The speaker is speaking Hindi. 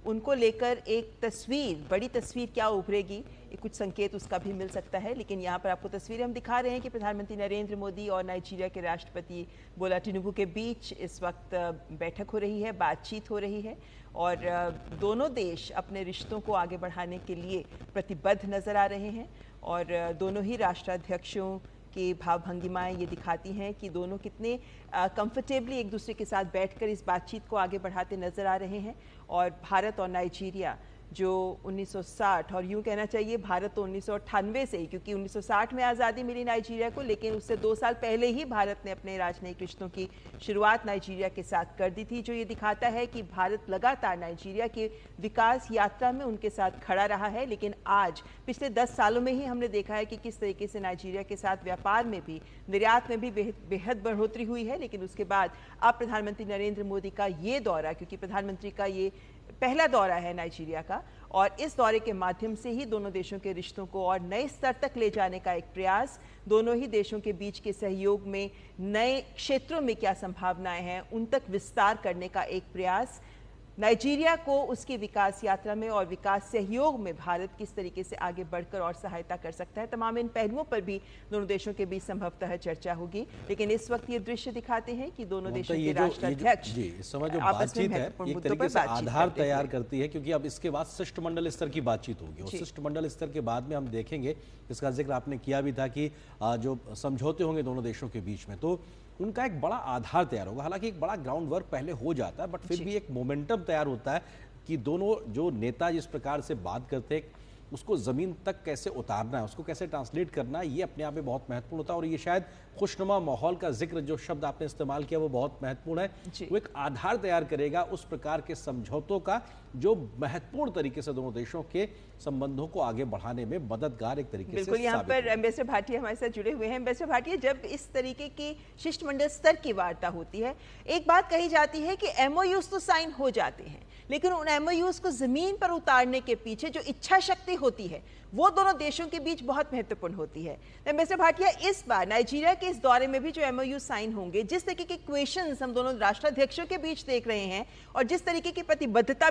उनको लेकर एक तस्वीर, बड़ी तस्वीर क्या उभरेगी, कुछ संकेत उसका भी मिल सकता है। लेकिन यहाँ पर आपको तस्वीरें हम दिखा रहे हैं कि प्रधानमंत्री नरेंद्र मोदी और नाइजीरिया के राष्ट्रपति बोला टिनुबू के बीच इस वक्त बैठक हो रही है, बातचीत हो रही है और दोनों देश अपने रिश्तों को आगे बढ़ाने के लिए प्रतिबद्ध नजर आ रहे हैं। और दोनों ही राष्ट्राध्यक्षों की भाव भंगिमाएँ ये दिखाती हैं कि दोनों कितने कंफर्टेबली एक दूसरे के साथ बैठकर इस बातचीत को आगे बढ़ाते नजर आ रहे हैं। और भारत और नाइजीरिया जो 1960 और यूं कहना चाहिए भारत तो 1998 से ही, क्योंकि 1960 में आज़ादी मिली नाइजीरिया को, लेकिन उससे 2 साल पहले ही भारत ने अपने राजनयिक रिश्तों की शुरुआत नाइजीरिया के साथ कर दी थी, जो ये दिखाता है कि भारत लगातार नाइजीरिया के विकास यात्रा में उनके साथ खड़ा रहा है। लेकिन आज पिछले 10 सालों में ही हमने देखा है कि किस तरीके से नाइजीरिया के साथ व्यापार में भी, निर्यात में भी बेहद बढ़ोतरी हुई है। लेकिन उसके बाद अब प्रधानमंत्री नरेंद्र मोदी का ये दौरा, क्योंकि प्रधानमंत्री का ये पहला दौरा है नाइजीरिया का, और इस दौरे के माध्यम से ही दोनों देशों के रिश्तों को और नए स्तर तक ले जाने का एक प्रयास, दोनों ही देशों के बीच के सहयोग में नए क्षेत्रों में क्या संभावनाएं हैं उन तक विस्तार करने का एक प्रयास, नाइजीरिया को उसकी विकास यात्रा में और विकास सहयोग में भारत किस तरीके से आगे बढ़कर और सहायता कर सकता है, तमाम इन पहलुओं पर भी दोनों देशों के बीच संभवतः चर्चा होगी। लेकिन इस वक्त ये दृश्य दिखाते हैं कि दोनों देशों के राष्ट्राध्यक्ष इस समय जो बातचीत है एक तरीके से आधार तैयार करती है, क्योंकि अब इसके बाद शिष्टमंडल स्तर की बातचीत होगी और शिष्टमंडल स्तर के बाद में हम देखेंगे, इसका जिक्र आपने किया भी था कि जो समझौते होंगे दोनों देशों के बीच में, तो उनका एक बड़ा आधार तैयार होगा। हालांकि एक बड़ा ग्राउंड वर्क पहले हो जाता है, बट फिर भी एक मोमेंटम तैयार होता है कि दोनों जो नेता जिस प्रकार से बात करते हैं उसको जमीन तक कैसे उतारना है, उसको कैसे ट्रांसलेट करना है, ये अपने आप में बहुत महत्वपूर्ण होता है। और ये शायद खुशनुमा माहौल का जिक्र, जो शब्द आपने इस्तेमाल किया, वो बहुत महत्वपूर्ण है। वो एक आधार तैयार करेगा उस प्रकार के समझौतों का जो महत्वपूर्ण तरीके से दोनों देशों के संबंधों को आगे बढ़ाने में मददगार एक तरीके से बिल्कुल। यहाँ पर एम्बेसडर भाटिया हमारे साथ जुड़े हुए हैं। एम्बेसडर भाटिया, जब इस तरीके की शिष्टमंडल स्तर की वार्ता होती है, एक बात कही जाती है कि एमओयूज तो साइन हो जाते हैं, लेकिन उन एमओयूज को जमीन पर उतारने के पीछे जो इच्छा शक्ति होती है वो दोनों देशों के बीच बहुत महत्वपूर्ण होती है। एम्बेसडर भाटिया, इस बार नाइजीरिया के इस दौरे में भी जो एमओयू साइन होंगे, जिस तरीके के क्वेश्चंस हम दोनों राष्ट्राध्यक्षों के बीच देख रहे हैं और जिस तरीके की प्रतिबद्धता भी